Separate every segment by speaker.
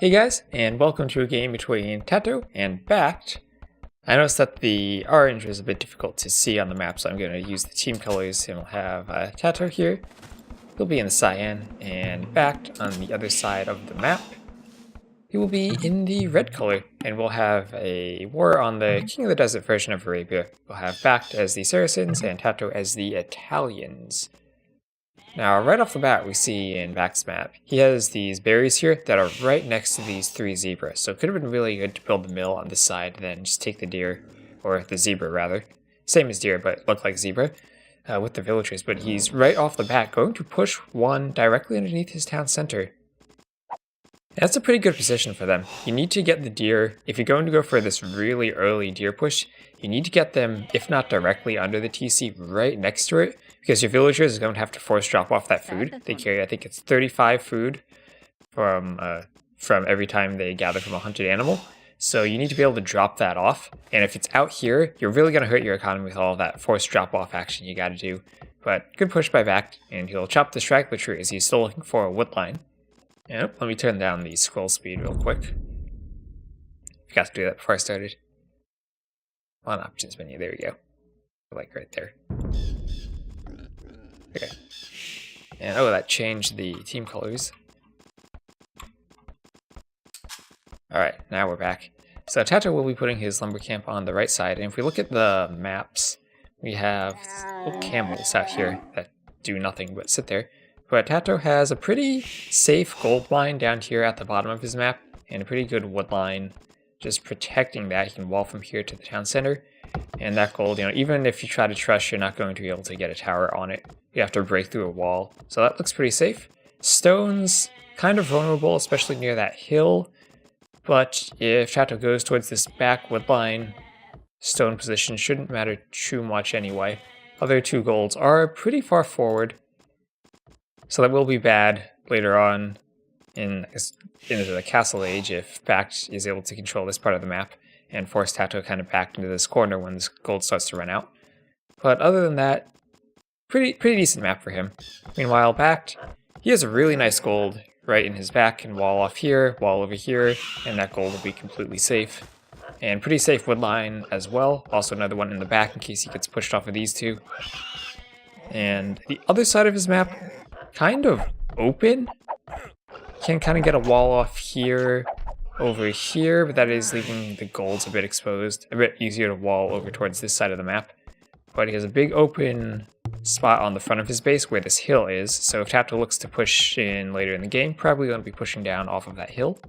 Speaker 1: Hey guys, and welcome to a game between TaToH and BacT. I noticed that the orange was a bit difficult to see on the map, so I'm going to use the team colors, and we'll have TaToH here. He'll be in the cyan, and BacT on the other side of the map. He will be in the red color, and we'll have a war on the King of the Desert version of Arabia. We'll have BacT as the Saracens, and TaToH as the Italians. Now, right off the bat, we see in BacT's map, he has these berries here that are right next to these three zebras. So it could have been really good to build the mill on this side, then just take the deer, or the zebra rather. Same as deer, but look like zebra, with the villagers. But he's right off the bat going to push one directly underneath his town center. That's a pretty good position for them. You need to get the deer, if you're going to go for this really early deer push, you need to get them, if not directly under the TC, right next to it, because your villagers are going to have to force drop off that food. They carry, I think it's 35 food from every time they gather from a hunted animal. So you need to be able to drop that off, and if it's out here, you're really going to hurt your economy with all that forced drop-off action you got to do. But good push by BacT, and he'll chop the straggler tree as he's still looking for a wood line. Yep, let me turn down the scroll speed real quick. Forgot to do that before I started. On options menu, there we go. Like right there. Okay. And oh, that changed the team colors. Alright, now we're back. So TaToH will be putting his lumber camp on the right side, and if we look at the maps, we have little camels out here that do nothing but sit there. But TaToH has a pretty safe gold line down here at the bottom of his map, and a pretty good wood line just protecting that. He can wall from here to the town center, and that gold, even if you try to trust, you're not going to be able to get a tower on it. You have to break through a wall, so that looks pretty safe. Stone's kind of vulnerable, especially near that hill, but if TaToH goes towards this back wood line, stone position shouldn't matter too much anyway. Other two golds are pretty far forward, so that will be bad later on in the castle age if BacT is able to control this part of the map and force TaToH kind of back into this corner when this gold starts to run out. But other than that, pretty decent map for him. Meanwhile, BacT, he has a really nice gold right in his back and wall off here, wall over here, and that gold will be completely safe. And pretty safe wood line as well. Also another one in the back in case he gets pushed off of these two. And the other side of his map, kind of open. Can kind of get a wall off here, over here, but that is leaving the golds a bit exposed. A bit easier to wall over towards this side of the map. But he has a big open spot on the front of his base where this hill is, so if TaToH looks to push in later in the game, probably going to be pushing down off of that hill.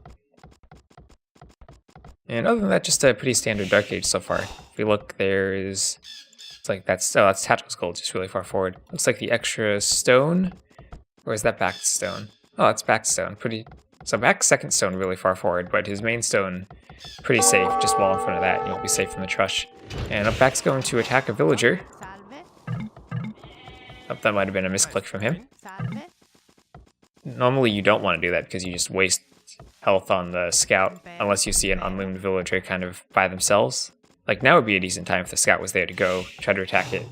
Speaker 1: And other than that, just a pretty standard Dark Age so far. If we look, there's... It's like that's TaToH's gold, just really far forward. Looks like the extra stone. Or is that BacT's stone? Oh, that's BacT's stone. So BacT's second stone really far forward, but his main stone pretty safe. Just wall in front of that, and you'll be safe from the trush. And BacT's going to attack a villager. Oh, that might have been a misclick from him. Normally you don't want to do that because you just waste health on the scout, unless you see an unloomed villager kind of by themselves. Like now would be a decent time if the scout was there to go, try to attack it.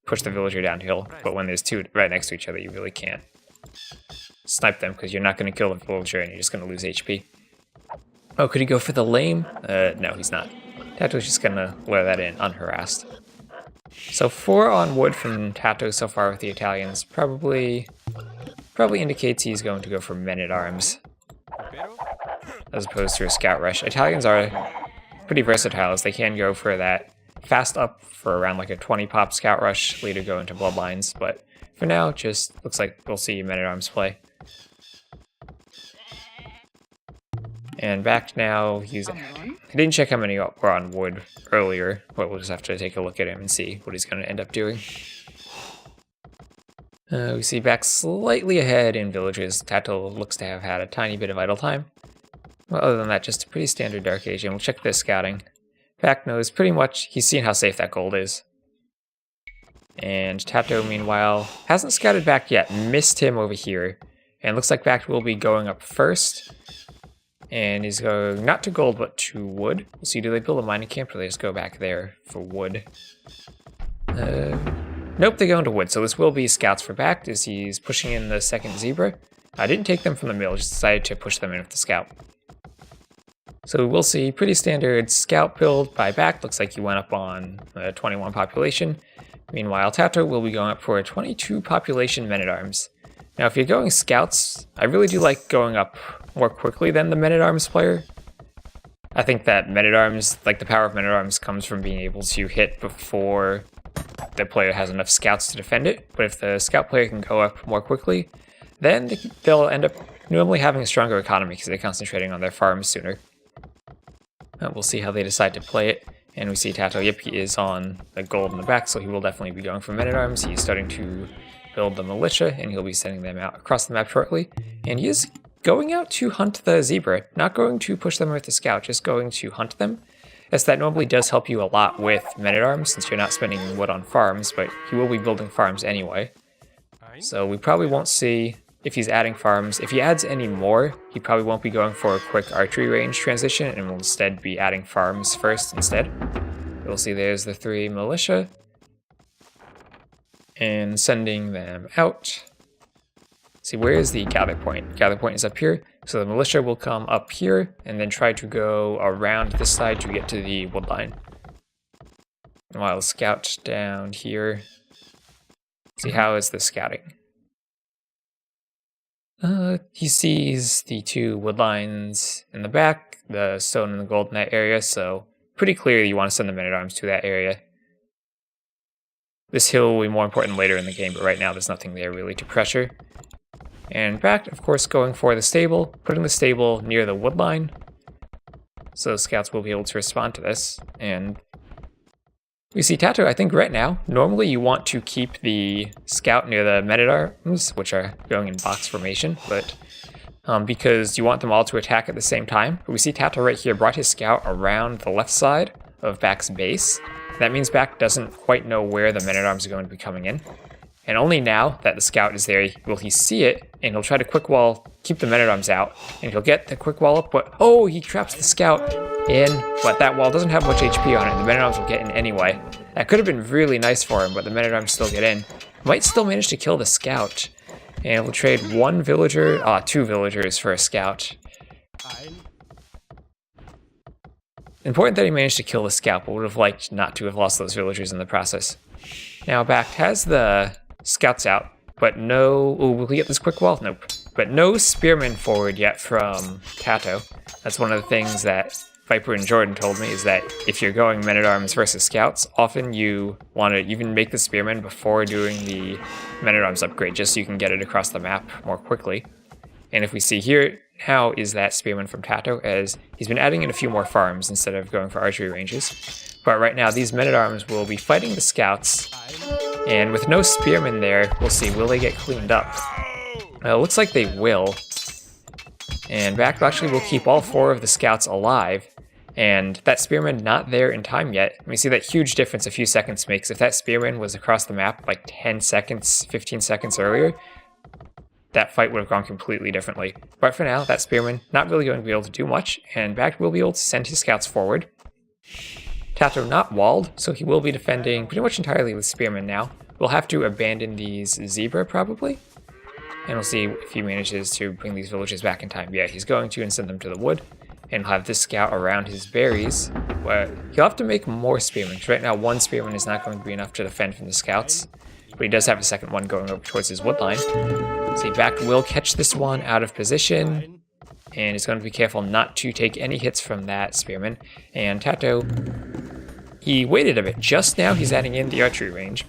Speaker 1: Push the villager downhill, but when there's two right next to each other, you really can't snipe them because you're not going to kill the villager and you're just going to lose HP. Oh, could he go for the lame? No, he's not. TaToH's just going to lure that in unharassed. So 4 on wood from TaToH so far with the Italians probably indicates he's going to go for men-at-arms as opposed to a scout rush. Italians are pretty versatile as they can go for that fast up for around like a 20 pop scout rush, later go into bloodlines, but for now, just looks like we'll see men-at-arms play. And BacT now, I didn't check how many were on wood earlier, but we'll just have to take a look at him and see what he's going to end up doing. We see BacT slightly ahead in villages. TaToH looks to have had a tiny bit of idle time. Well, other than that, just a pretty standard Dark Age, and we'll check this scouting. BacT knows pretty much, he's seen how safe that gold is. And TaToH, meanwhile, hasn't scouted BacT yet, missed him over here. And looks like BacT will be going up first. And he's going not to gold, but to wood. We'll see, do they build a mining camp or they just go back there for wood? Nope, they go into wood. So this will be scouts for BacT as he's pushing in the second zebra. I didn't take them from the mill, just decided to push them in with the scout. So we'll see pretty standard scout build by BacT. Looks like he went up on a 21 population. Meanwhile, TaToH will be going up for a 22 population men-at-arms. Now, if you're going scouts, I really do like going up more quickly than the men-at-arms player. I think that men-at-arms, like the power of men-at-arms, comes from being able to hit before the player has enough scouts to defend it. But if the scout player can go up more quickly, then they'll end up normally having a stronger economy because they're concentrating on their farms sooner. We'll see how they decide to play it. And we see TaToH, yep, he is on the gold in the back, so he will definitely be going for men-at-arms. He's starting to build the militia, and he'll be sending them out across the map shortly. And he is going out to hunt the zebra, not going to push them with the scout, just going to hunt them. As that normally does help you a lot with men-at-arms, since you're not spending wood on farms, but he will be building farms anyway. So we probably won't see if he's adding farms. If he adds any more, he probably won't be going for a quick archery range transition and will instead be adding farms first instead. We'll see there's the 3 militia and sending them out. See, where is the gather point? Gather point is up here, so the militia will come up here and then try to go around this side to get to the wood line. While the scout down here. See, how is the scouting? He sees the 2 wood lines in the back, the stone and the gold in that area, so pretty clear you want to send the men-at-arms to that area. This hill will be more important later in the game, but right now there's nothing there really to pressure. And BacT, of course, going for the stable, putting the stable near the wood line, so scouts will be able to respond to this. And we see TaToH, I think right now, normally you want to keep the scout near the men-at-arms, which are going in box formation, but because you want them all to attack at the same time. But we see TaToH right here brought his scout around the left side of BacT's base. That means BacT doesn't quite know where the men-at-arms are going to be coming in. And only now that the scout is there will he see it, and he'll try to quick wall, keep the men-at-arms out, and he'll get the quick wall up, but oh, he traps the scout in, but that wall doesn't have much HP on it, and the men-at-arms will get in anyway. That could have been really nice for him, but the men-at-arms still get in. Might still manage to kill the scout. And we'll trade 2 villagers for a scout. Important that he managed to kill the scout, but would have liked not to have lost those villagers in the process. Now BacT has the scouts out, but no... Ooh, will he get this quick wall? Nope. But no spearmen forward yet from TaToH. That's one of the things that Viper and Jordan told me, is that if you're going men-at-arms versus scouts, often you want to even make the spearmen before doing the men-at-arms upgrade, just so you can get it across the map more quickly. And if we see here, how is that spearman from TaToH, as he's been adding in a few more farms instead of going for archery ranges. But right now, these men-at-arms will be fighting the scouts, and with no spearmen there, we'll see, will they get cleaned up? Looks like they will. And BacT actually will keep all 4 of the scouts alive, and that spearman not there in time yet. We see that huge difference a few seconds makes. If that spearman was across the map like 10 seconds, 15 seconds earlier, that fight would have gone completely differently. But for now, that spearman not really going to be able to do much, and BacT will be able to send his scouts forward. TaToH not walled, so he will be defending pretty much entirely with spearmen now. We'll have to abandon these zebra probably, and we'll see if he manages to bring these villagers back in time. Yeah, he's going to and send them to the wood, and he'll have this scout around his berries. He'll have to make more spearmen, because right now 1 spearman is not going to be enough to defend from the scouts, but he does have a second one going over towards his wood line. See, BacT will catch this one out of position, and he's going to be careful not to take any hits from that spearman. And TaToH, he waited a bit. Just now he's adding in the archery range.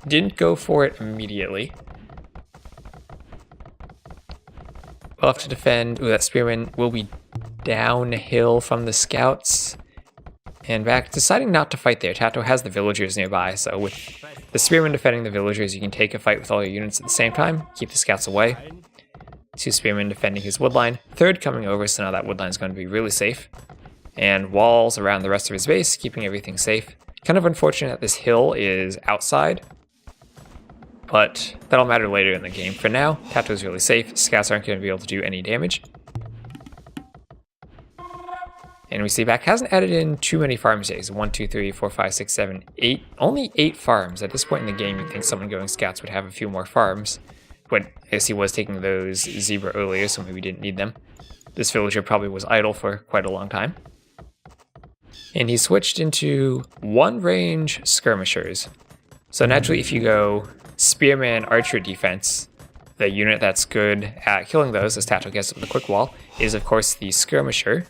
Speaker 1: Didn't go for it immediately. We'll have to defend. Ooh, that spearman will be downhill from the scouts. And BacT deciding not to fight there. TaToH has the villagers nearby, so with the spearman defending the villagers, you can take a fight with all your units at the same time, keep the scouts away. 2 spearmen defending his woodline, 3rd coming over, so now that woodline is going to be really safe. And walls around the rest of his base, keeping everything safe. Kind of unfortunate that this hill is outside, but that'll matter later in the game. For now, TaToH is really safe. Scouts aren't going to be able to do any damage. And we see BacT hasn't added in too many farms yet. 1, 2, 3, 4, 5, 6, 7, 8. Only 8 farms. At this point in the game, you'd think someone going scouts would have a few more farms. but I guess he was taking those zebra earlier, so maybe didn't need them. This villager probably was idle for quite a long time. And he switched into one-range skirmishers. So naturally, if you go spearman archer defense, the unit that's good at killing those, as TaToH gets with a quick wall, is of course the skirmisher.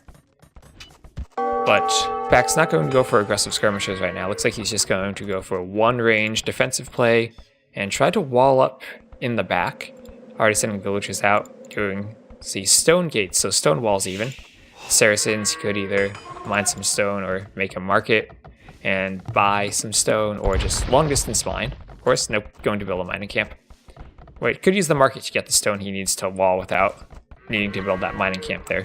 Speaker 1: But BacT's not going to go for aggressive skirmishers right now. Looks like he's just going to go for one-range defensive play and try to wall up in the back. Already sending villagers out, doing the stone gates, so stone walls even. Saracens could either mine some stone or make a market and buy some stone, or just long distance mine. Of course, nope, going to build a mining camp. Wait, could use the market to get the stone he needs to wall without needing to build that mining camp there.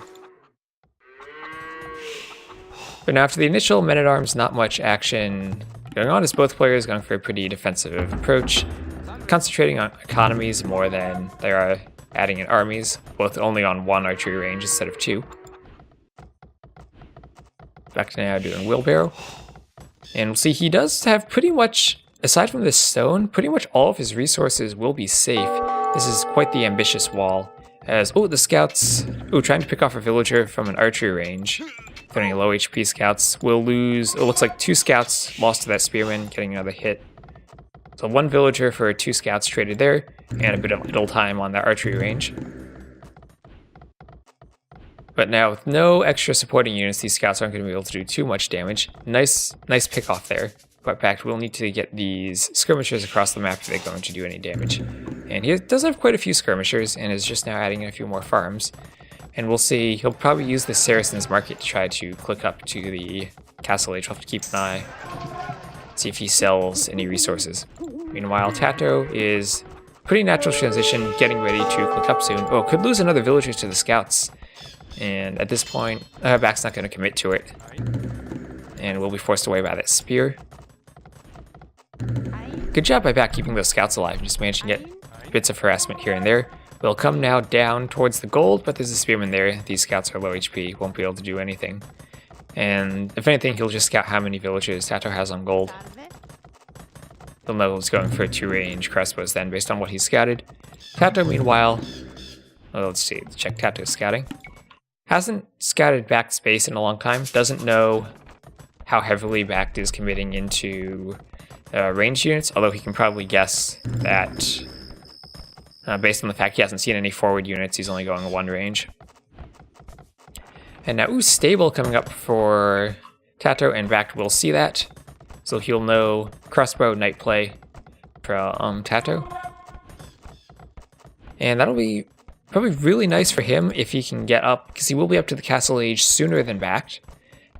Speaker 1: But now after the initial men-at-arms, not much action going on as both players going for a pretty defensive approach, concentrating on economies more than they are adding in armies, both only on one archery range instead of two. BacT now doing wheelbarrow. And we'll see he does have pretty much, aside from this stone, pretty much all of his resources will be safe. This is quite the ambitious wall. As, the scouts, trying to pick off a villager from an archery range. Throwing low HP scouts will lose, it looks like 2 scouts lost to that spearman, getting another hit. So 1 villager for 2 scouts traded there, and a bit of idle time on that archery range. But now with no extra supporting units, these scouts aren't going to be able to do too much damage. Nice pick off there. But BacT will need to get these skirmishers across the map if they're going to do any damage. And he does have quite a few skirmishers and is just now adding in a few more farms. And we'll see, he'll probably use the Saracens market to try to click up to the castle age. We'll have to keep an eye, see if he sells any resources. Meanwhile, TaToH is pretty natural transition, getting ready to click up soon. Could lose another villager to the scouts. And at this point, BacT's not going to commit to it. And we'll be forced away by that spear. Good job by BacT keeping those scouts alive and just managing to get bits of harassment here and there. We'll come now down towards the gold, but there's a spearman there. These scouts are low HP, won't be able to do anything. And if anything, he'll just scout how many villagers TaToH has on gold. He'll know he's going for 2-range crossbows then, based on what he's scouted. TaToH, meanwhile, let's see, let's check TaToH's scouting. Hasn't scouted BacT space in a long time, doesn't know how heavily BacT is committing into ranged units, although he can probably guess that based on the fact he hasn't seen any forward units, he's only going 1 range. And now, stable coming up for TaToH, and BacT will see that. So he'll know crossbow knight play from TaToH. And that'll be probably really nice for him if he can get up, because he will be up to the castle age sooner than BacT.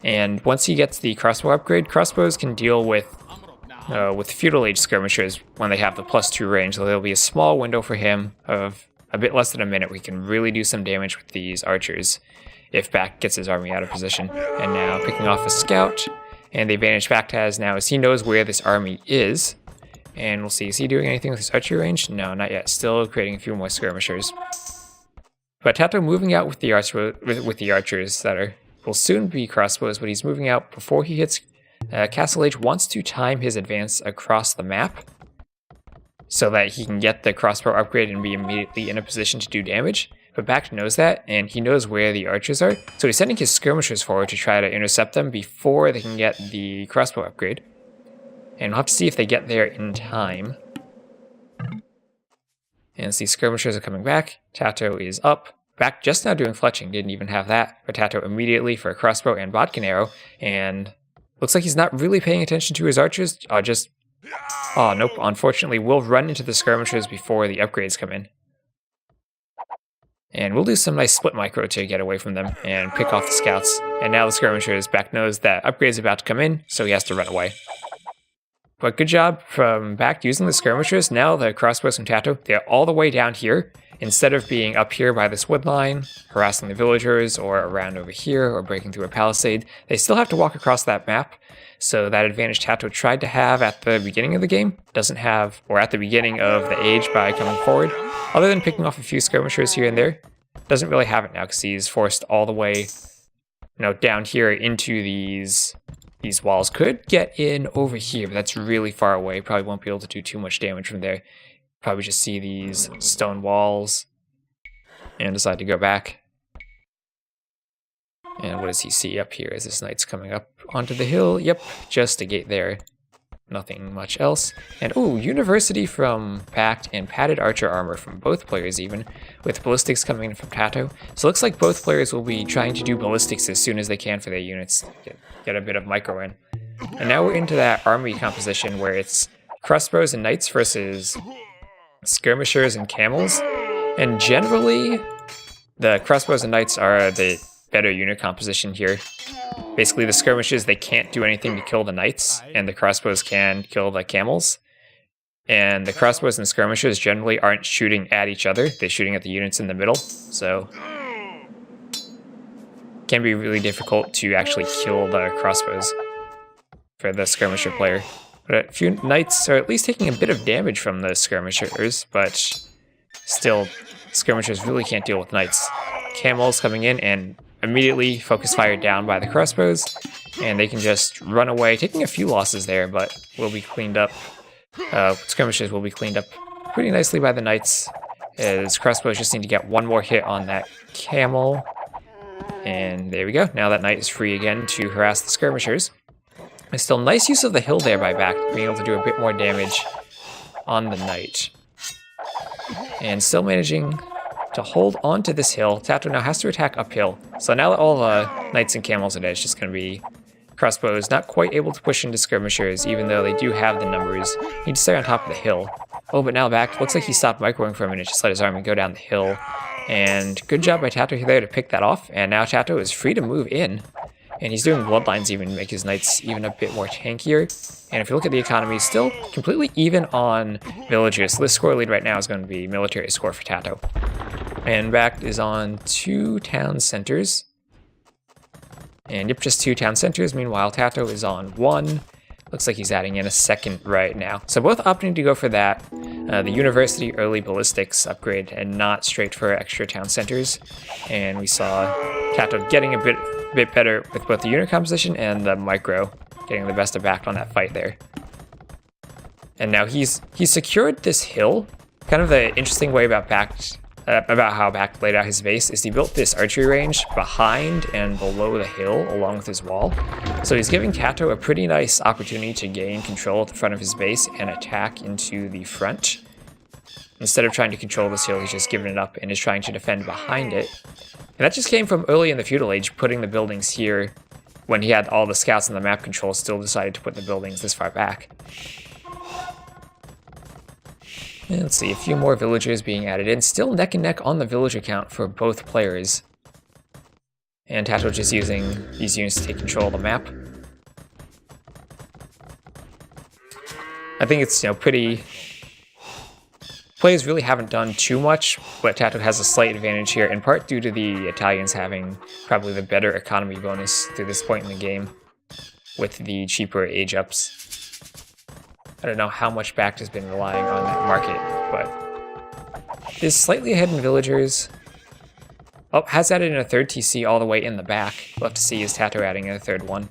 Speaker 1: And once he gets the crossbow upgrade, crossbows can deal with feudal age skirmishers when they have the +2 range. So there'll be a small window for him of a bit less than a minute where he can really do some damage with these archers if BacT gets his army out of position. And now picking off a scout, and the advantage BacT has now is he knows where this army is. And we'll see, is he doing anything with his archery range? No, not yet. Still creating a few more skirmishers. But TaToH moving out with the archers that will soon be crossbows, but he's moving out before he hits Castle Age. Wants to time his advance across the map so that he can get the crossbow upgrade and be immediately in a position to do damage. But BacT knows that, and he knows where the archers are, so he's sending his skirmishers forward to try to intercept them before they can get the crossbow upgrade. And we'll have to see if they get there in time. And as these skirmishers are coming back, TaToH is up. BacT just now doing fletching, didn't even have that. But TaToH immediately for a crossbow and bodkin arrow, and looks like he's not really paying attention to his archers. Nope, unfortunately we'll run into the skirmishers before the upgrades come in. And we'll do some nice split micro to get away from them and pick off the scouts. And now the skirmishers, BacT knows that upgrades are about to come in, so he has to run away. But good job from BacT using the skirmishers. Now the crossbows from TaToH, they're all the way down here. Instead of being up here by this wood line, harassing the villagers, or around over here, or breaking through a palisade, they still have to walk across that map. So that advantage TaToH tried to have at the beginning of the game, doesn't have, or at the beginning of the age by coming forward. Other than picking off a few skirmishers here and there, doesn't really have it now because he's forced all the way, down here into these walls. Could get in over here, but that's really far away. Probably won't be able to do too much damage from there. Probably just see these stone walls and decide to go back. And what does he see up here as this knight's coming up onto the hill? Yep, just a gate there. Nothing much else. And ooh, University from BacT and padded archer armor from both players even, with ballistics coming in from TaToH. So it looks like both players will be trying to do ballistics as soon as they can for their units. Get a bit of micro in. And now we're into that army composition where it's crossbows and knights versus skirmishers and camels. And generally, the crossbows and knights are the better unit composition here. Basically, the skirmishers, they can't do anything to kill the knights, and the crossbows can kill the camels. And the crossbows and skirmishers generally aren't shooting at each other, they're shooting at the units in the middle, so it can be really difficult to actually kill the crossbows for the skirmisher player. But a few knights are at least taking a bit of damage from the skirmishers, but still, skirmishers really can't deal with knights. Camels coming in and immediately focus fire down by the crossbows, and they can just run away, taking a few losses there, but will be cleaned up. Skirmishers will be cleaned up pretty nicely by the knights, as crossbows just need to get one more hit on that camel. And there we go. Now that knight is free again to harass the skirmishers. It's still nice use of the hill there by BacT, being able to do a bit more damage on the knight. And still managing to hold on to this hill. TaToH now has to attack uphill. So now that all the knights and camels are dead, it's just going to be crossbows not quite able to push into skirmishers, even though they do have the numbers. Need to stay on top of the hill. Oh, but now BacT looks like he stopped microing for a minute, just let his army go down the hill. And good job by TaToH there to pick that off. And now TaToH is free to move in. And he's doing bloodlines even to make his knights even a bit more tankier. And if you look at the economy, still completely even on villagers. So this score lead right now is going to be military score for TaToH. And BacT is on 2 town centers. And yep, just 2 town centers. Meanwhile, TaToH is on 1. Looks like he's adding in a second right now. So both opting to go for that. The University early ballistics upgrade and not straight for extra town centers. And we saw TaToH getting a bit better with both the unit composition and the micro, getting the best of BacT on that fight there. And now he's secured this hill. Kind of the interesting way about BacT, about how BacT laid out his base is he built this archery range behind and below the hill along with his wall. So he's giving TaToH a pretty nice opportunity to gain control at the front of his base and attack into the front. Instead of trying to control this hill, he's just given it up and is trying to defend behind it. And that just came from early in the feudal age, putting the buildings here when he had all the scouts and the map control, still decided to put the buildings this far back. And let's see, a few more villagers being added in. Still neck and neck on the villager count for both players. And TaToH just using these units to take control of the map. I think it's, pretty... Players really haven't done too much, but TaToH has a slight advantage here, in part due to the Italians having probably the better economy bonus through this point in the game, with the cheaper age ups. I don't know how much BacT has been relying on that market, but is slightly ahead in villagers. Oh, has added in a third TC all the way in the back. We'll have to see is TaToH adding in a third one.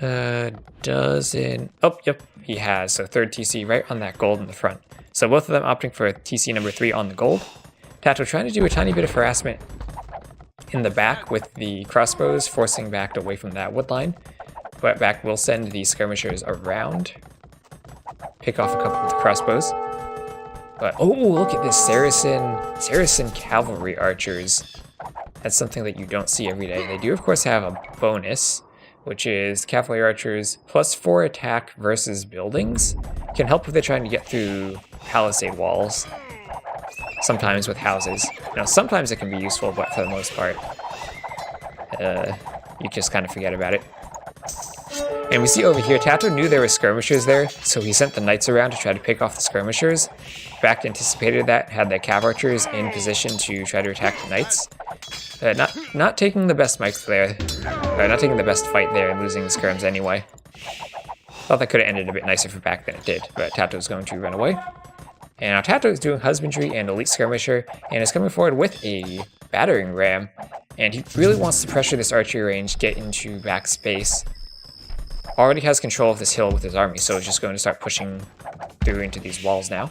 Speaker 1: Doesn't... Oh, yep, he has. So third TC right on that gold in the front. So both of them opting for TC number 3 on the gold. TaToH trying to do a tiny bit of harassment in the back with the crossbows, forcing BacT away from that wood line. But BacT will send the skirmishers around. Pick off a couple of the crossbows. But, oh, look at this, Saracen cavalry archers. That's something that you don't see every day. They do, of course, have a bonus, which is cavalry archers plus 4 attack versus buildings. Can help if they're trying to get through palisade walls. Sometimes with houses. Now, sometimes it can be useful, but for the most part, you just kind of forget about it. And we see over here, TaToH knew there were skirmishers there, so he sent the knights around to try to pick off the skirmishers. BacT anticipated that, had the cav archers in position to try to attack the knights. Not taking the best mics there, not taking the best fight there and losing the skirms anyway. Thought that could have ended a bit nicer for BacT than it did, but TaToH is going to run away. And now TaToH is doing husbandry and elite skirmisher, and is coming forward with a battering ram. And he really wants to pressure this archery range, get into BacT's base. Already has control of this hill with his army, so he's just going to start pushing through into these walls now.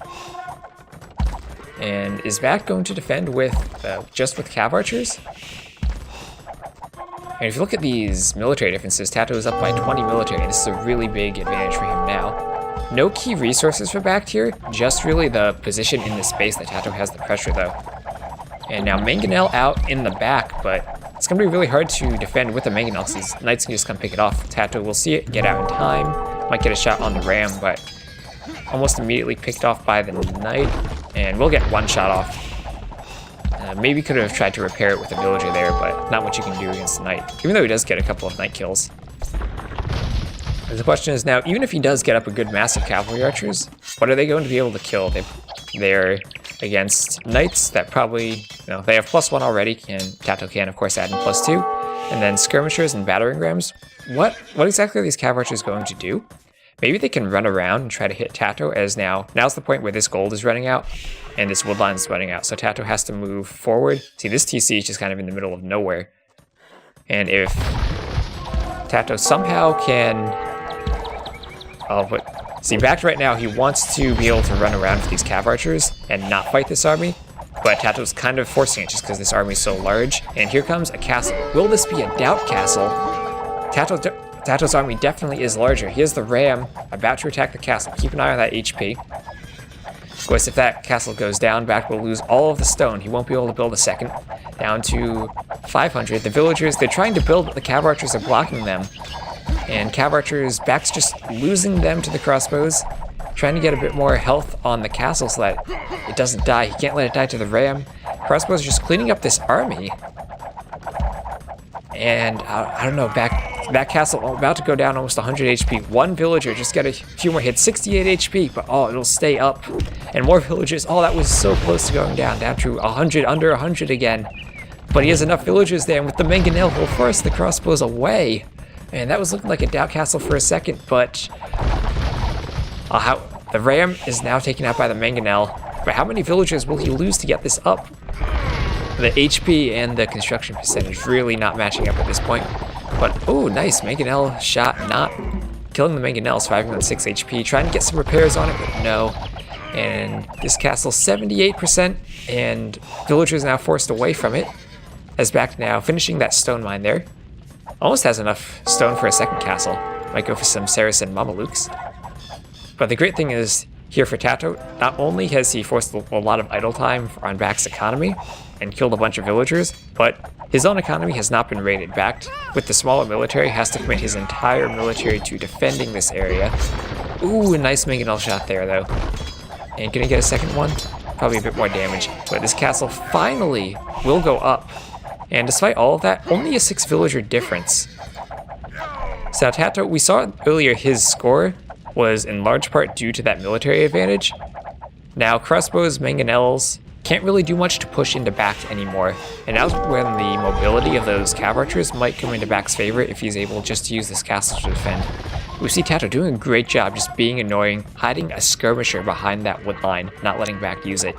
Speaker 1: And is BacT going to defend with just with cav archers? And if you look at these military differences, TaToH is up by 20 military, and this is a really big advantage for him now. No key resources for BacT here, just really the position in the space that TaToH has the pressure though. And now Mangonel out in the back, but it's going to be really hard to defend with the Mangonel, so these Knights can just come pick it off. TaToH will see it, get out in time, might get a shot on the Ram, but almost immediately picked off by the Knight, and we'll get one shot off. Maybe could have tried to repair it with a villager there, but not much you can do against the Knight, even though he does get a couple of Knight kills. And the question is now, even if he does get up a good mass of cavalry archers, what are they going to be able to kill? They're against Knights that probably, they have +1 already, and TaToH can, of course, add in +2. And then skirmishers and battering rams. What exactly are these cav archers going to do? Maybe they can run around and try to hit TaToH, as now's the point where this gold is running out and this wood line is running out. So TaToH has to move forward. See, this TC is just kind of in the middle of nowhere. And if TaToH somehow can... See, BacT right now, he wants to be able to run around with these cav archers and not fight this army. But TaToH's kind of forcing it just because this army is so large. And here comes a castle. Will this be a doubt castle? TaToH's army definitely is larger. Here's the Ram about to attack the castle. Keep an eye on that HP. Of course, if that castle goes down, BacT will lose all of the stone. He won't be able to build a second. Down to 500. The villagers, they're trying to build, but the cav archers are blocking them. And cav archers, BacT's just losing them to the crossbows. Trying to get a bit more health on the castle so that it doesn't die. He can't let it die to the Ram. Crossbows are just cleaning up this army. And I don't know, that castle about to go down almost 100 HP. One villager just got a few more hits, 68 HP, but it'll stay up. And more villagers, that was so close to going down to 100, under 100 again. But he has enough villagers there, and with the Mangonel, he'll force the crossbows away. And that was looking like a doubt castle for a second, but the Ram is now taken out by the Mangonel. But how many villagers will he lose to get this up? The HP and the construction percentage really not matching up at this point. But, nice, Mangonel shot, not killing the Mangonel, surviving on 6 HP, trying to get some repairs on it, but no. And this castle, 78%, and villagers now forced away from it. As BacT now finishing that stone mine there. Almost has enough stone for a second castle. Might go for some Saracen Mamelukes. But the great thing is, here for TaToH, not only has he forced a lot of idle time on BacT's economy and killed a bunch of villagers, but his own economy has not been raided. BacT, with the smaller military, has to commit his entire military to defending this area. Ooh, a nice Mangonel shot there, though. And gonna get a second one? Probably a bit more damage. But this castle finally will go up. And despite all of that, only a 6 villager difference. So TaToH, we saw earlier his score was in large part due to that military advantage. Now crossbows, Mangonels can't really do much to push into BacT anymore, and now's when the mobility of those cav archers might come into BacT's favor if he's able just to use this castle to defend. We see TaToH doing a great job just being annoying, hiding a skirmisher behind that wood line, not letting BacT use it.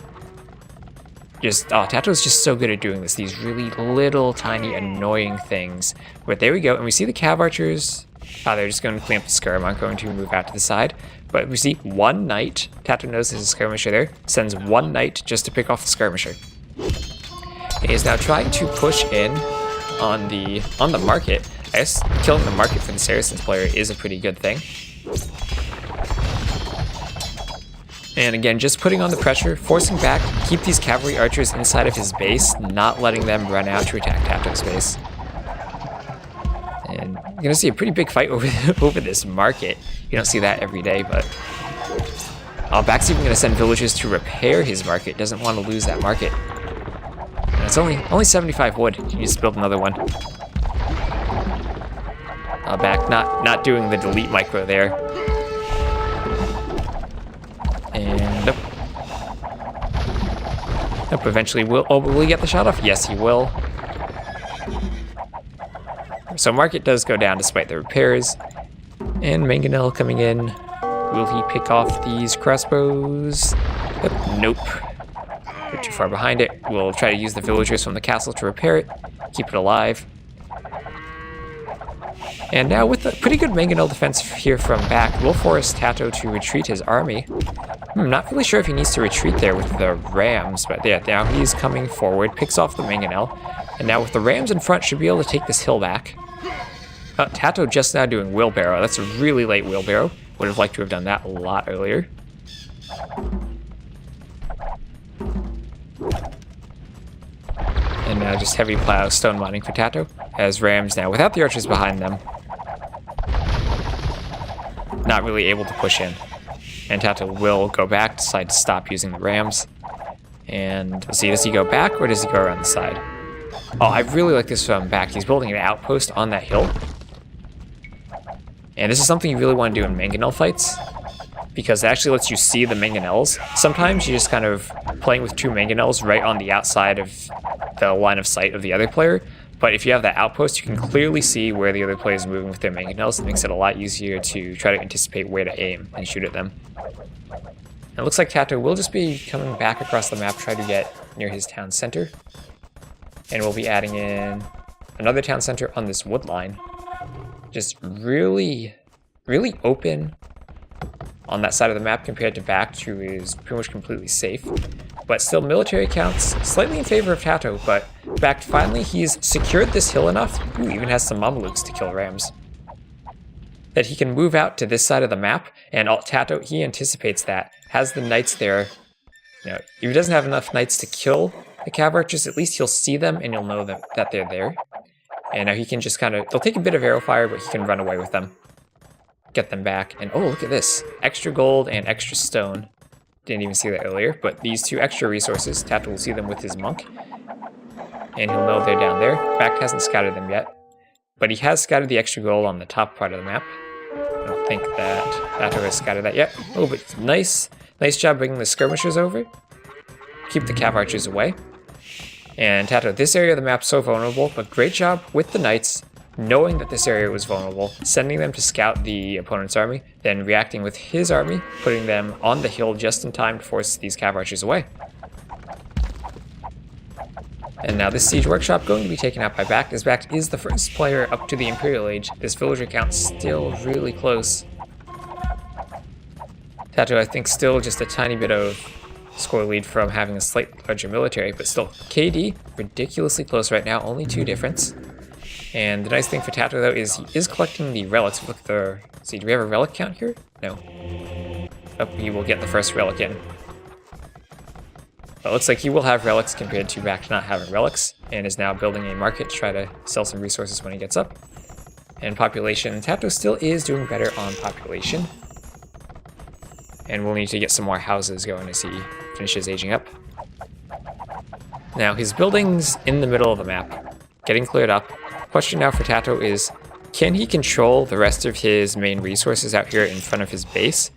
Speaker 1: TaToH's just so good at doing this, these really little tiny annoying things. But there we go, and we see the cav archers. They're just going to clean up the skirm. I'm going to move out to the side. But we see one Knight. TaToH knows there's a skirmisher there. Sends one Knight just to pick off the skirmisher. He is now trying to push in on the market. I guess killing the market for the Saracens player is a pretty good thing. And again, just putting on the pressure, forcing BacT, keep these cavalry archers inside of his base, not letting them run out to attack TaToH's base. And you're gonna see a pretty big fight over this market. You don't see that every day, but BacT's even gonna send villagers to repair his market. Doesn't want to lose that market. And it's only 75 wood. You just build another one. BacT not doing the delete micro there. And nope. Nope. Eventually, will he get the shot off? Yes, he will. So market does go down despite the repairs. And Mangonel coming in. Will he pick off these crossbows? Nope. We're too far behind it. We'll try to use the villagers from the castle to repair it. Keep it alive. And now with a pretty good Mangonel defense here from BacT, we'll force TaToH to retreat his army. I'm not really sure if he needs to retreat there with the Rams, but yeah, now he's coming forward, picks off the mangonel, and now with the Rams in front, should be able to take this hill back. TaToH just now doing wheelbarrow. That's a really late wheelbarrow. Would have liked to have done that a lot earlier. And now just heavy plow stone mining for TaToH, as Rams now, without the archers behind them, not really able to push in. And TaToH will go back, decide to stop using the Rams. And let's see, does he go back or does he go around the side? Oh, I really like this from BacT. He's building an outpost on that hill. And this is something you really want to do in mangonel fights, because it actually lets you see the mangonels. Sometimes you're just kind of playing with two mangonels right on the outside of the line of sight of the other player. But if you have that outpost, you can clearly see where the other player is moving with their mangonels. It makes it a lot easier to try to anticipate where to aim and shoot at them. It looks like TaToH will just be coming back across the map, try to get near his town center. And we'll be adding in another town center on this wood line. Just really, really open on that side of the map compared to BacT, who is pretty much completely safe. But still, military counts slightly in favor of TaToH, but BacT finally, he's secured this hill enough, ooh, even has some Mamelukes to kill Rams, that he can move out to this side of the map, and TaToH, he anticipates that, has the knights there. You know, if he doesn't have enough knights to kill the cav archers, at least he'll see them and he'll know that they're there. And now he can just kind of, they'll take a bit of arrow fire, but he can run away with them. Get them back, and oh, look at this. Extra gold and extra stone. Didn't even see that earlier, but these two extra resources, TaToH will see them with his monk. And he'll know they're down there. BacT hasn't scouted them yet, but he has scouted the extra gold on the top part of the map. I don't think that TaToH has scouted that yet. Oh, but nice job bringing the skirmishers over. Keep the cav archers away. And TaToH, this area of the map's so vulnerable, but great job with the knights, knowing that this area was vulnerable, sending them to scout the opponent's army, then reacting with his army, putting them on the hill just in time to force these cav archers away. And now this siege workshop going to be taken out by BacT, as BacT is the first player up to the Imperial Age. This villager count's still really close. TaToH, I think, still just a tiny bit of score lead from having a slightly larger military, but still, KD, ridiculously close right now, only 2 difference. And the nice thing for TaToH, though, is he is collecting the relics. Look at the, see, do we have a relic count here? No. Oh, he will get the first relic in. But it looks like he will have relics compared to BacT not having relics, and is now building a market to try to sell some resources when he gets up. And population, TaToH still is doing better on population. And we'll need to get some more houses going as he finishes aging up. Now, his building's in the middle of the map, getting cleared up. Question now for TaToH is, can he control the rest of his main resources out here in front of his base?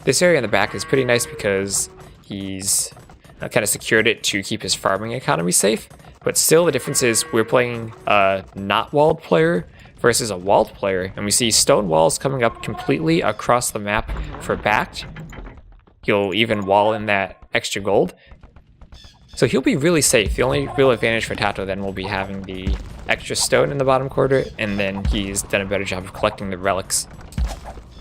Speaker 1: This area in the back is pretty nice because he's kind of secured it to keep his farming economy safe, but still the difference is we're playing a not walled player versus a walled player, and we see stone walls coming up completely across the map for BacT. He'll even wall in that extra gold. So he'll be really safe. The only real advantage for TaToH then will be having the extra stone in the bottom quarter, and then he's done a better job of collecting the relics.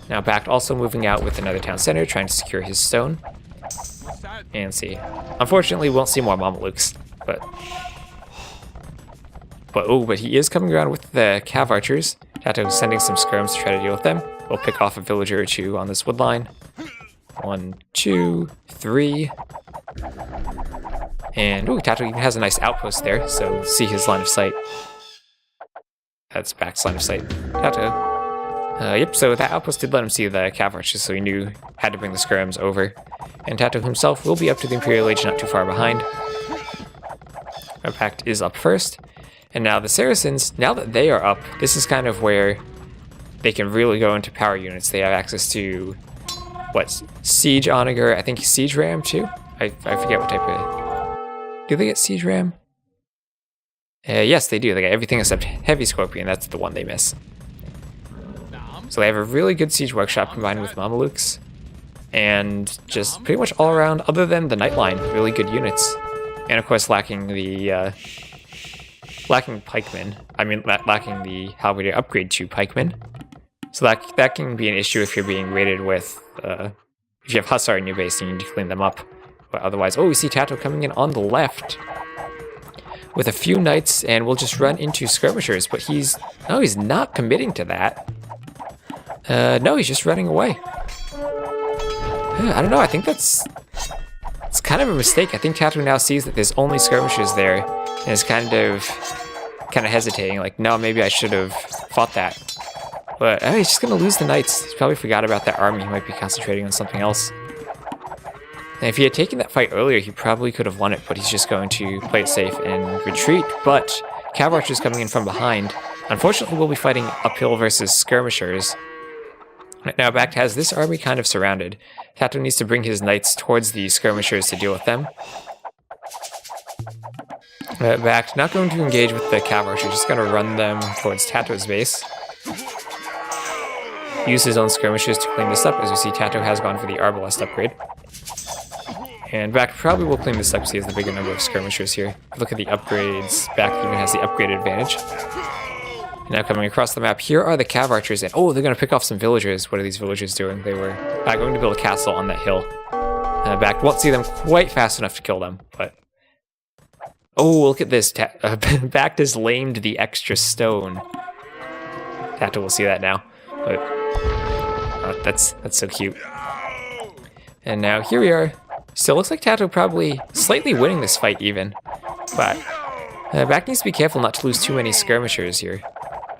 Speaker 1: Now BacT also moving out with another town center, trying to secure his stone. And see. Unfortunately, we won't see more Mamelukes, but he is coming around with the cav archers. TaToH is sending some skirms to try to deal with them. We'll pick off a villager or 2 on this wood line. 1, 2, 3. And, ooh, TaToH even has a nice outpost there, so see his line of sight. That's BacT's line of sight. TaToH. Yep, so that outpost did let him see the cav archers, so he knew had to bring the skirms over. And TaToH himself will be up to the Imperial Age, not too far behind. Our BacT is up first. And now the Saracens, now that they are up, this is kind of where they can really go into power units. They have access to, what, Siege Onager, I think Siege Ram too? I forget what type of... Do they get Siege Ram? Yes, they do. They get everything except Heavy Scorpion. That's the one they miss. So they have a really good Siege Workshop combined with Mamelukes. And just pretty much all around, other than the Nightline, really good units. And of course lacking the... lacking pikemen. I mean, lacking the halberdier upgrade to pikemen. So that can be an issue if you're being raided with if you have Hussar in your base, you need to clean them up. But otherwise, oh, we see TaToH coming in on the left with a few knights, and we'll just run into skirmishers. But he's not committing to that. No, he's just running away. I don't know. I think it's kind of a mistake. I think TaToH now sees that there's only skirmishers there, and is kind of hesitating. Like, no, maybe I should have fought that. But he's just gonna lose the knights. He probably forgot about that army. He might be concentrating on something else. And if he had taken that fight earlier, he probably could have won it, but he's just going to play it safe and retreat. But cav archers coming in from behind. Unfortunately, we'll be fighting uphill versus skirmishers. Now, BacT has this army kind of surrounded. TaToH needs to bring his knights towards the skirmishers to deal with them. BacT not going to engage with the cav archers, just going to run them towards TaToH's base. Use his own skirmishers to clean this up. As you see, TaToH has gone for the arbalest upgrade. And BacT probably will clean this up because he has the bigger number of skirmishers here. Look at the upgrades. BacT even has the upgraded advantage. Now coming across the map, here are the cav archers, and oh, they're going to pick off some villagers. What are these villagers doing? They were going to build a castle on that hill. BacT won't see them quite fast enough to kill them, but... Oh, look at this. BacT has lamed the extra stone. TaToH will see that now. But, oh, that's so cute. And now here we are. Still looks like TaToH probably slightly winning this fight even. But BacT needs to be careful not to lose too many skirmishers here.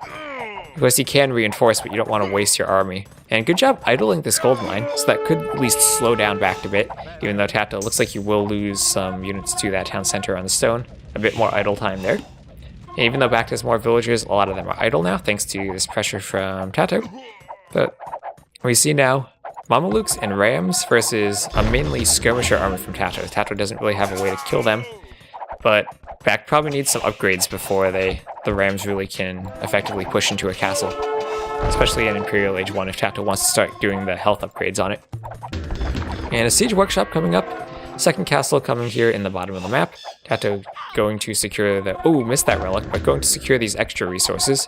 Speaker 1: Of course, you can reinforce, but you don't want to waste your army. And good job idling this gold mine, so that could at least slow down BacT a bit, even though TaToH looks like you will lose some units to that town center on the stone. A bit more idle time there. And even though BacT has more villagers, a lot of them are idle now, thanks to this pressure from TaToH. But we see now Mamelukes and Rams versus a mainly skirmisher army from TaToH. TaToH doesn't really have a way to kill them, but BacT probably needs some upgrades before the Rams really can effectively push into a castle. Especially in Imperial Age 1 if TaToH wants to start doing the health upgrades on it. And a siege workshop coming up. Second castle coming here in the bottom of the map. TaToH going to secure the... Oh, missed that relic, but going to secure these extra resources.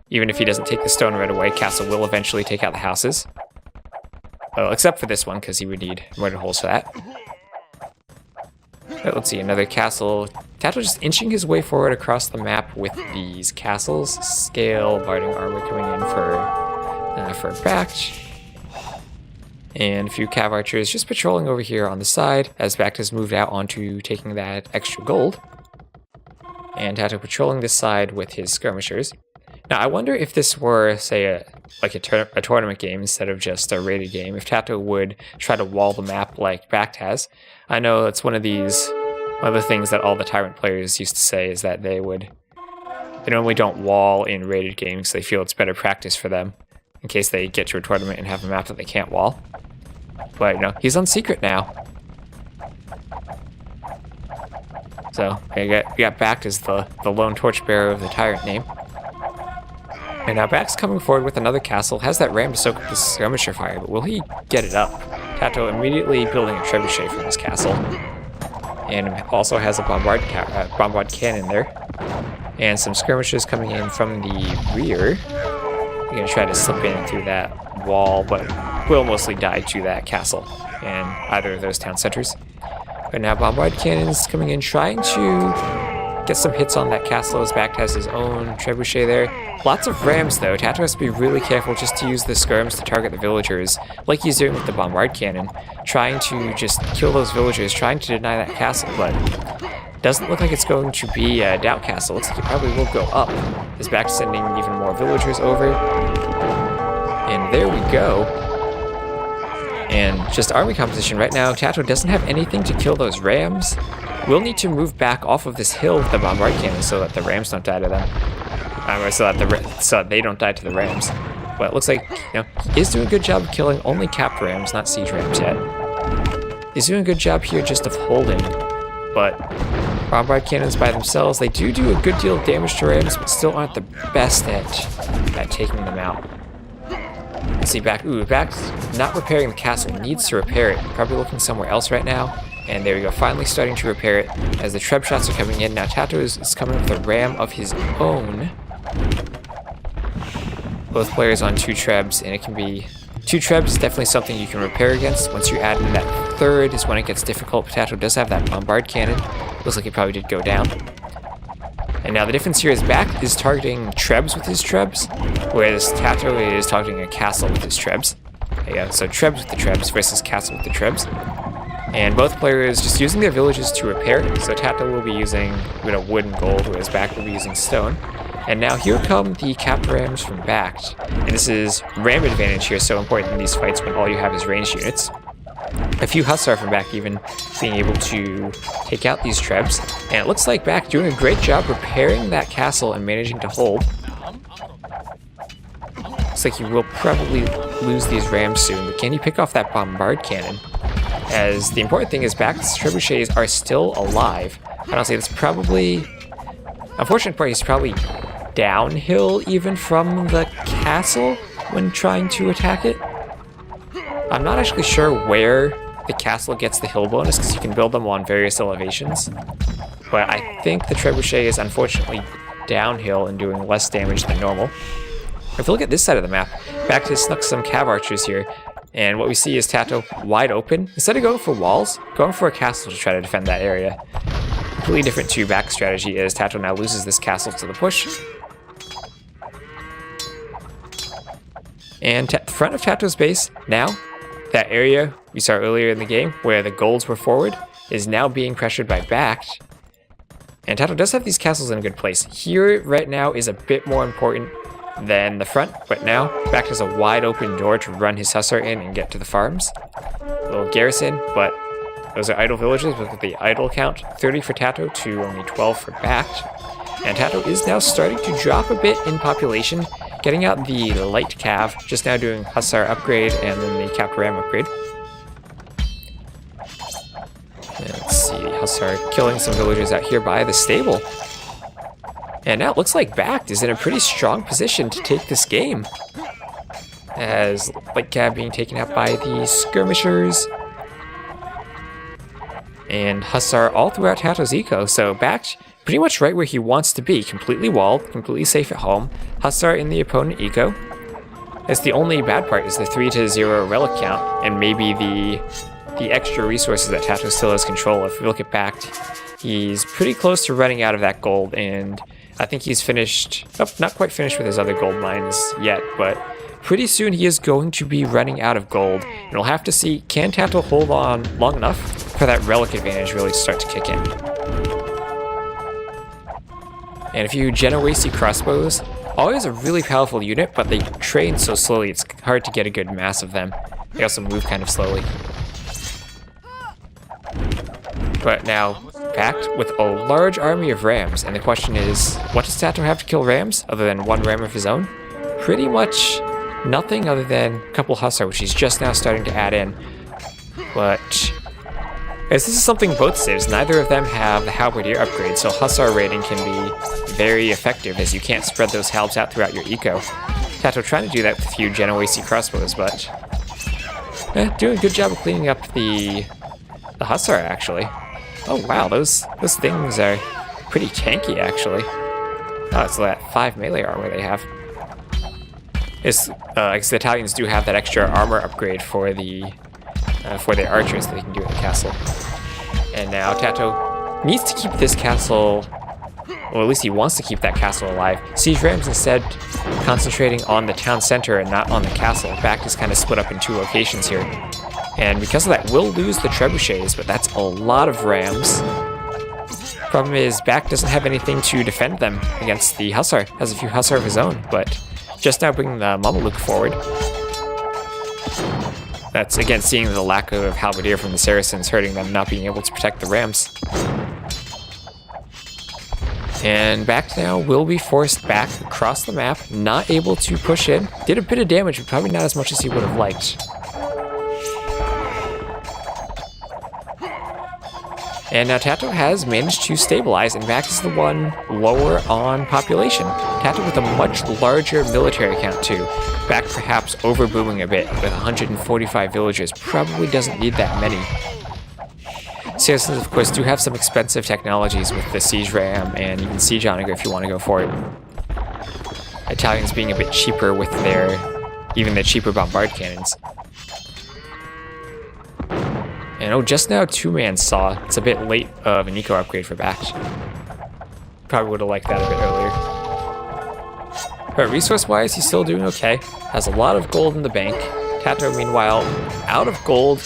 Speaker 1: Even if he doesn't take the stone right away, castle will eventually take out the houses. Well, except for this one, because he would need murder holes for that. Right, let's see, another castle. TaToH just inching his way forward across the map with these castles. Scale, Barding armor coming in for BacT. And a few cav archers just patrolling over here on the side as BacT has moved out onto taking that extra gold. And TaToH patrolling this side with his skirmishers. Now, I wonder if this were, say, a tournament game instead of just a rated game, if TaToH would try to wall the map like BacT has. I know it's one of the things that all the Tyrant players used to say is that they normally don't wall in rated games. They feel it's better practice for them in case they get to a tournament and have a map that they can't wall. But, you know, he's on secret now. So, we got BacT as the lone torchbearer of the Tyrant name. And now BacT's coming forward with another castle, has that ram to soak up the skirmisher fire, but will he get it up? TaToH immediately building a trebuchet from his castle. And also has a bombard cannon there. And some skirmishers coming in from the rear. We're going to try to slip in through that wall, but will mostly die to that castle and either of those town centers. But now bombard cannons coming in, trying to get some hits on that castle as BacT has his own trebuchet there. Lots of rams though. TaToH has to be really careful just to use the skirms to target the villagers, like he's doing with the bombard cannon, trying to just kill those villagers, trying to deny that castle, but doesn't look like it's going to be a doubt castle. Looks like it probably will go up. As BacT sending even more villagers over. And there we go. And just army composition right now, TaToH doesn't have anything to kill those rams. We'll need to move back off of this hill with the bombard cannon so that the rams don't die to them. So that they don't die to the rams. But it looks like, you know, he's doing a good job of killing only capped rams, not siege rams yet. He's doing a good job here just of holding. But bombard cannons by themselves, they do a good deal of damage to rams, but still aren't the best at taking them out. Let's see, BacT's not repairing the castle, needs to repair it. Probably looking somewhere else right now. And there we go, finally starting to repair it as the treb shots are coming in. Now TaToH is coming with a ram of his own. Both players on 2 trebs, and it can be 2 trebs is definitely something you can repair against. Once you add in that 3rd is when it gets difficult. TaToH does have that bombard cannon. Looks like it probably did go down. And now the difference here is BacT is targeting trebs with his trebs, whereas TaToH is targeting a castle with his trebs. There you go. So trebs with the trebs versus castle with the trebs. And both players just using their villages to repair. So TaToH will be using wood and gold, whereas BacT will be using stone. And now here come the capped rams from BacT. And this is ram advantage here, so important in these fights when all you have is ranged units. A few Hussar from BacT even being able to take out these trebs. And it looks like BacT doing a great job repairing that castle and managing to hold. Looks like he will probably lose these rams soon, but can he pick off that bombard cannon? As the important thing is BacT's trebuchets are still alive. Honestly, that's probably... Unfortunate part, he's probably downhill even from the castle when trying to attack it. I'm not actually sure where the castle gets the hill bonus because you can build them on various elevations. But I think the trebuchet is unfortunately downhill and doing less damage than normal. If you look at this side of the map, BacT has snuck some cav archers here. And what we see is TaToH wide open. Instead of going for walls, going for a castle to try to defend that area. Completely different to BacT's strategy is TaToH now loses this castle to the push. And front of TaToH's base, now, that area we saw earlier in the game where the golds were forward is now being pressured by BacT. And TaToH does have these castles in a good place. Here, right now, is a bit more important than the front, but now BacT has a wide open door to run his Hussar in and get to the farms. A little garrison, but those are idle villages with the idle count. 30 for TaToH to only 12 for BacT. And TaToH is now starting to drop a bit in population, getting out the light cav, just now doing Hussar upgrade and then the capped ram upgrade. And let's see, Hussar killing some villagers out here by the stable. And now it looks like BacT is in a pretty strong position to take this game. As light cav being taken out by the skirmishers. And Hussar all throughout TaToH's eco, so BacT pretty much right where he wants to be, completely walled, completely safe at home. Hussar in the opponent eco. That's the only bad part is the 3-0 relic count, and maybe the extra resources that TaToH still has control of. If we look at BacT, he's pretty close to running out of that gold, and I think he's finished, not quite finished with his other gold mines yet, but pretty soon he is going to be running out of gold, and we'll have to see, can TaToH hold on long enough for that relic advantage really to start to kick in. And a few Genoese crossbows, always a really powerful unit, but they train so slowly it's hard to get a good mass of them. They also move kind of slowly. But now, BacT with a large army of rams, and the question is, what does TaToH have to kill rams, other than one ram of his own? Pretty much nothing other than a couple Hussar, which he's just now starting to add in. But as this is something both saves, neither of them have the halberdier upgrade, so Hussar raiding can be very effective as you can't spread those halbs out throughout your eco. TaToH trying to do that with a few Genoese crossbows, but doing a good job of cleaning up the Hussar actually. Oh wow, those things are pretty tanky actually. Oh, it's that 5 melee armor they have. I guess the Italians do have that extra armor upgrade for their archers that they can do in the castle. And now TaToH needs to keep this castle, well at least he wants to keep that castle alive. Siege Rams instead concentrating on the town center and not on the castle. BacT is kind of split up in 2 locations here. And because of that, we'll lose the trebuchets, but that's a lot of rams. Problem is, BacT doesn't have anything to defend them against the Hussar. Has a few Hussar of his own, but just now bringing the Mameluke forward. That's, again, seeing the lack of halberdier from the Saracens hurting them, not being able to protect the rams. And BacT now will be forced back across the map, not able to push in. Did a bit of damage, but probably not as much as he would have liked. And now TaToH has managed to stabilize, and BacT is the one lower on population. TaToH with a much larger military count too. BacT perhaps overbooming a bit, with 145 villagers. Probably doesn't need that many. Saracens, of course, do have some expensive technologies with the Siege Ram and even Siege Onager if you want to go for it. Italians being a bit cheaper with their even the cheaper bombard cannons. And oh, just now 2-man saw. It's a bit late of an eco upgrade for BacT. Probably would have liked that a bit earlier. But resource-wise, he's still doing okay. Has a lot of gold in the bank. TaToH, meanwhile, out of gold,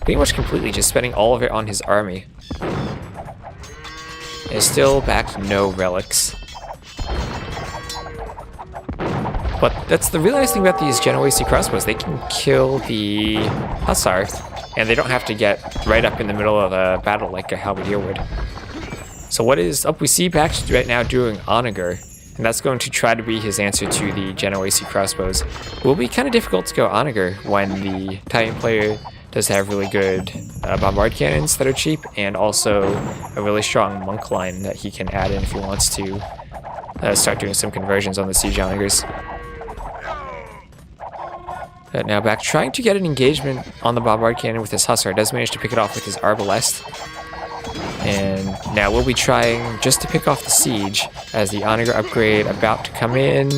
Speaker 1: pretty much completely, just spending all of it on his army. And still BacT no relics. But that's the really nice thing about these Genoese crossbows. They can kill the Hussar, and they don't have to get right up in the middle of a battle like a halberdier would. So what is up? We see BacT right now doing Onager, and that's going to try to be his answer to the Genoese crossbows. It will be kind of difficult to go Onager when the Italian player does have really good bombard cannons that are cheap, and also a really strong monk line that he can add in if he wants to start doing some conversions on the siege Onagers. But now BacT trying to get an engagement on the bombard cannon with his Hussar. Does manage to pick it off with his arbalest. And now we'll be trying just to pick off the siege as the Onager upgrade about to come in.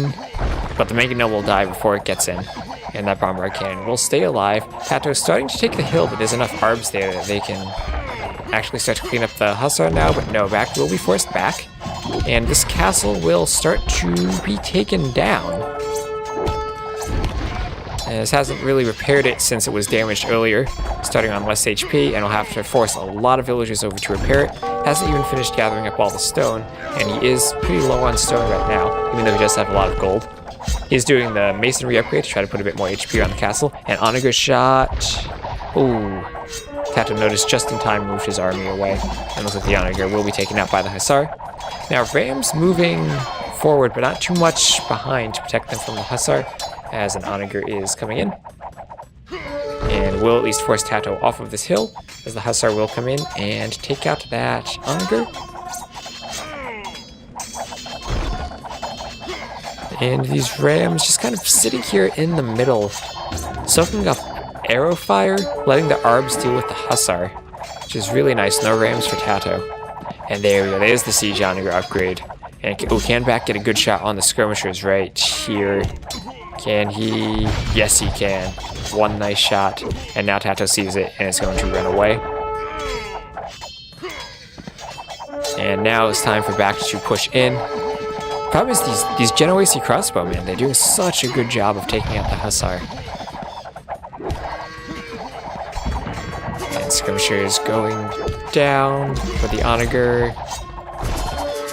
Speaker 1: But the Mangonel will die before it gets in. And that bombard cannon will stay alive. TaToH starting to take the hill, but there's enough arbs there that they can actually start to clean up the Hussar now. But no, BacT will be forced back. And this castle will start to be taken down. And this hasn't really repaired it since it was damaged earlier, starting on less HP, and will have to force a lot of villagers over to repair it. Hasn't even finished gathering up all the stone, and he is pretty low on stone right now, even though he does have a lot of gold. He's doing the masonry upgrade to try to put a bit more HP on the castle, and Onager shot. Ooh. TaToH noticed just in time, moved his army away, and looks like the Onager will be taken out by the Hussar. Now Rams moving forward, but not too much behind to protect them from the Hussar, as an Onager is coming in. And will at least force TaToH off of this hill, as the Hussar will come in and take out that Onager. And these Rams just kind of sitting here in the middle, soaking up arrow fire, letting the Arbs deal with the Hussar, which is really nice. No Rams for TaToH. And there we go, there's the siege Onager upgrade. And can BacT get a good shot on the skirmishers right here? Can he? Yes, he can. One nice shot, and now TaToH sees it, and it's going to run away. And now it's time for BacT to push in. Problem is these Genoese crossbowmen, they're doing such a good job of taking out the Hussar. And skirmishers going down for the Onager.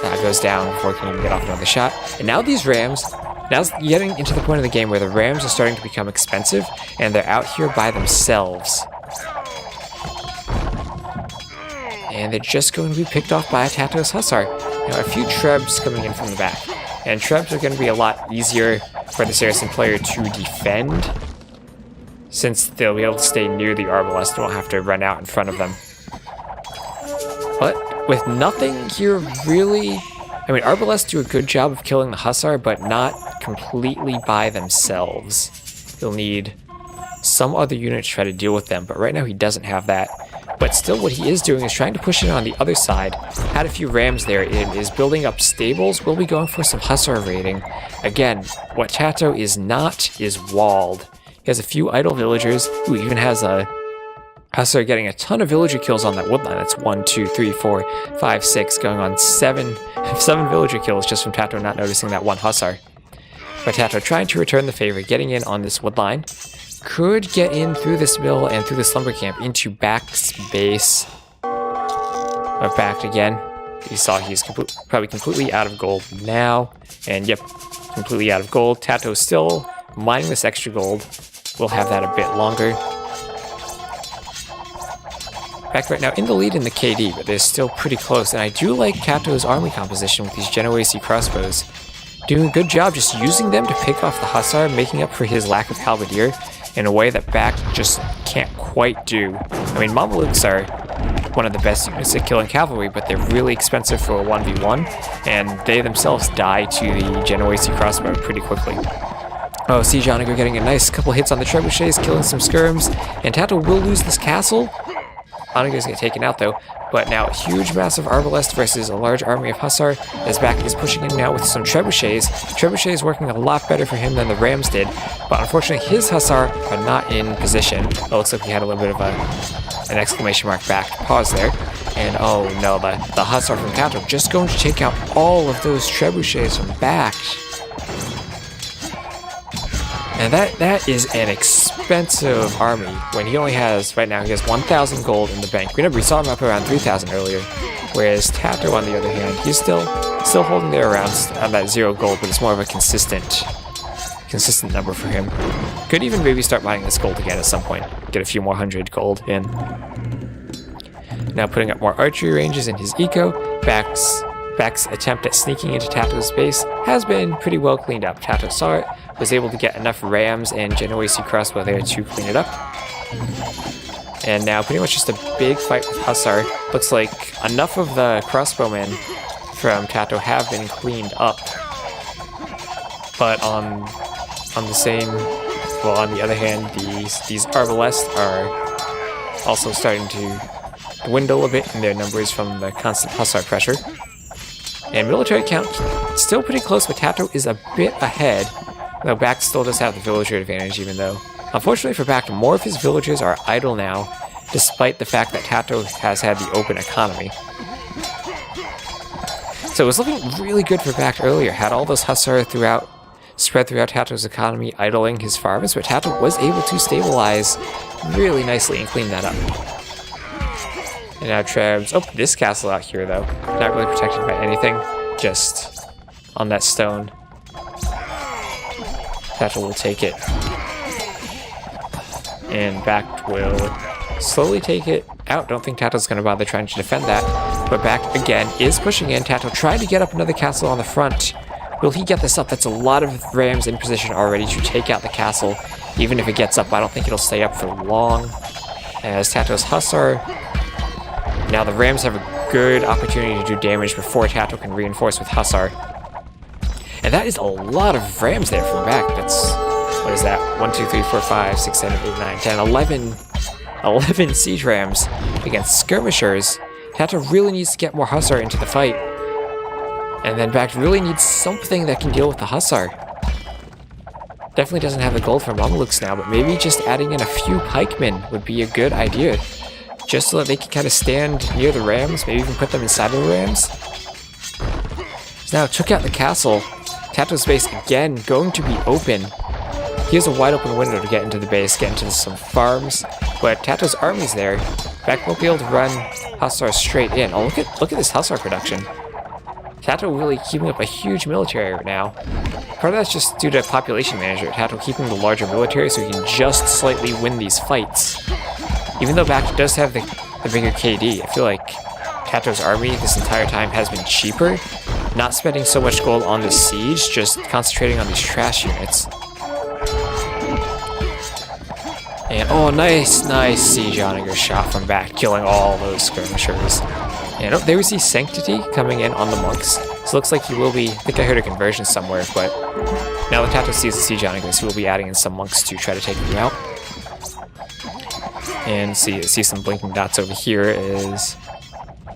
Speaker 1: That goes down before he can even get off another shot. And now these Rams, now getting into the point of the game where the Rams are starting to become expensive, and they're out here by themselves. And they're just going to be picked off by a TaToH's Hussar. Now a few Trebs coming in from the back. And Trebs are going to be a lot easier for the Saracen player to defend, since they'll be able to stay near the Arbalest and won't have to run out in front of them. But with nothing here really, I mean, Arbalests do a good job of killing the Hussar, but not completely by themselves. He'll need some other unit to try to deal with them, but right now he doesn't have that. But still, what he is doing is trying to push in on the other side. Had a few Rams there, and is building up stables. We'll be going for some Hussar raiding. Again, what TaToH is not is walled. He has a few idle villagers, who even has a Hussar getting a ton of villager kills on that woodline. That's 1, 2, 3, 4, 5, 6, going on 7 villager kills just from TaToH not noticing that one Hussar. But TaToH trying to return the favor, getting in on this woodline. Could get in through this mill and through this lumber camp into BacT's base. Or BacT again. You saw he's probably completely out of gold now. And yep, completely out of gold. TaToH still mining this extra gold. We'll have that a bit longer. BacT right now in the lead in the KD, but they're still pretty close. And I do like TaToH's army composition with these Genoese crossbows. Doing a good job just using them to pick off the Hussar, making up for his lack of halberdier in a way that BacT just can't quite do. I mean, Mamelukes are one of the best units at killing cavalry, but they're really expensive for a 1v1, and they themselves die to the Genoese crossbow pretty quickly. Oh, siege Onager getting a nice couple hits on the trebuchets, killing some skirms, and TaToH will lose this castle. Onagers get taken out though, but now huge massive Arbalest versus a large army of Hussar as BacT is pushing in now with some Trebuchets. Trebuchets working a lot better for him than the Rams did, but unfortunately his Hussar are not in position. It looks like he had a little bit of an exclamation mark BacT pause there. And oh no, the Hussar from TaToH just going to take out all of those Trebuchets from BacT. And that is an expensive army when he only has, right now, he has 1,000 gold in the bank. We saw him up around 3,000 earlier, whereas TaToH, on the other hand, he's still holding there around that 0 gold, but it's more of a consistent number for him. Could even maybe start buying this gold again at some point, get a few more 100 gold in. Now putting up more archery ranges in his eco, BacT's attempt at sneaking into TaToH's base has been pretty well cleaned up. TaToH saw it, was able to get enough Rams and Genoese crossbow there to clean it up. And now pretty much just a big fight with Hussar. Looks like enough of the crossbowmen from TaToH have been cleaned up. But on the other hand, these Arbalest are also starting to dwindle a bit in their numbers from the constant Hussar pressure. And military count still pretty close, but TaToH is a bit ahead. Though BacT still does have the villager advantage, even though, unfortunately for BacT, more of his villagers are idle now, despite the fact that TaToH has had the open economy. So it was looking really good for BacT earlier, had all those Hussar spread throughout TaToH's economy, idling his farms, but TaToH was able to stabilize really nicely and clean that up. And now Trebs, oh, this castle out here though, not really protected by anything, just on that stone. TaToH will take it. And BacT will slowly take it out. Don't think TaToH's going to bother trying to defend that. But BacT, again, is pushing in. TaToH trying to get up another castle on the front. Will he get this up? That's a lot of Rams in position already to take out the castle. Even if it gets up, I don't think it'll stay up for long. As TaToH's Hussar. Now the Rams have a good opportunity to do damage before TaToH can reinforce with Hussar. And that is a lot of Rams there from BacT. That's, what is that? 1, 2, 3, 4, 5, 6, 7, 8, 9, 10, 11 siege Rams against skirmishers. TaToH really needs to get more Hussar into the fight. And then BacT really needs something that can deal with the Hussar. Definitely doesn't have the gold for Mamelukes now, but maybe just adding in a few pikemen would be a good idea. Just so that they can kind of stand near the Rams, maybe even put them inside of the Rams. So now took out the castle. TaToH's base again going to be open. He has a wide open window to get into the base, get into some farms, but TaToH's army's there. BacT won't be able to run Hussar straight in. Oh, look at this Hussar production. TaToH really keeping up a huge military right now. Part of that's just due to population management. TaToH keeping the larger military so he can just slightly win these fights. Even though BacT does have the bigger KD, I feel like TaToH's army this entire time has been cheaper. Not spending so much gold on the siege, just concentrating on these trash units. And oh, nice siege onager shot from BacT, killing all those skirmishers. And oh, there we see Sanctity coming in on the monks. So it looks like he will be, I think I heard a conversion somewhere, but now that TaToH sees the siege onagers, he will be adding in some monks to try to take them out. And see some blinking dots over here is